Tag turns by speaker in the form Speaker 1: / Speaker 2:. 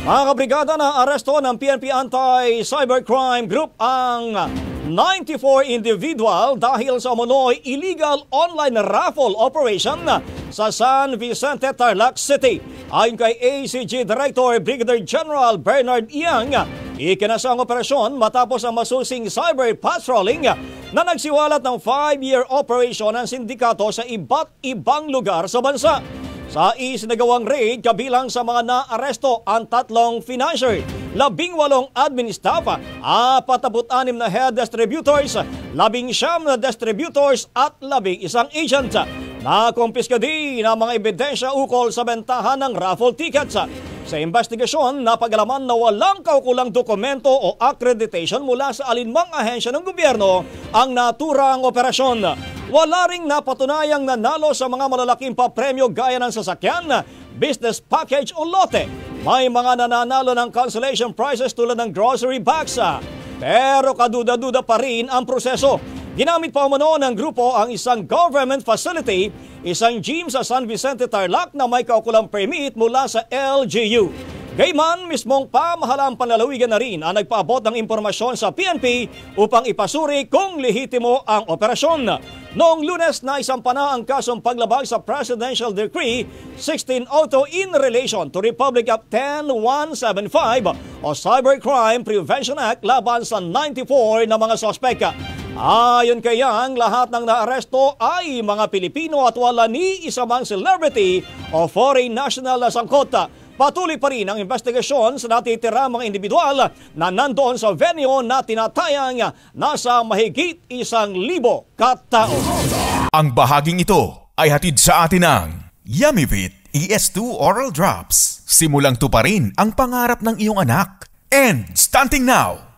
Speaker 1: Mga kabrigada, na aresto ng PNP Anti-Cybercrime Group ang 94 individual dahil sa umunoy illegal online raffle operation sa San Vicente, Tarlac City. Ayon kay ACG Director Brigadier General Bernard Yang, ikinasa ang operasyon matapos ang masusing cyber patrolling na nagsiwalat ng 5-year operation ng sindikato sa iba't ibang lugar sa bansa. Sa isinagawang raid, kabilang sa mga naaresto ang 3 financier, 18 admin staff, 46 na head distributors, 19 na distributors at 11 agent. Nakumpiska din ang mga ebidensya ukol sa bentahan ng raffle tickets. Sa investigasyon, napag-alaman na walang kaukulang dokumento o accreditation mula sa alinmang ahensya ng gobyerno ang naturang operasyon. Wala ring napatunayang nanalo sa mga malalaking papremyo gaya ng sasakyan, business package o lote. May mga nananalo ng consolation prizes tulad ng grocery bags. Pero kaduda-duda pa rin ang proseso. Ginamit pa umano ng grupo ang isang government facility, isang gym sa San Vicente, Tarlac na may kaukulang permit mula sa LGU. Gayman, mismong pamahalang panlalawigan na rin ang nagpaabot ng impormasyon sa PNP upang ipasuri kung lehitimo ang operasyon. Noong Lunes na isampa na ang kasong paglabag sa Presidential Decree 1602 in relation to Republic Act 10175 o Cybercrime Prevention Act laban sa 94 na mga sospek. Ayon kay Yang, lahat ng naaresto ay mga Pilipino at wala ni isa mang celebrity o foreign national na sangkot. Patuloy pa rin ang investigasyon sa natitira mga individual na nandoon sa venue na tinatayang nasa mahigit 1,000 katao.
Speaker 2: Ang bahaging ito ay hatid sa atin ng Yummyfit ES2 Oral Drops. Simulang tuparin ang pangarap ng iyong anak. And stunting now!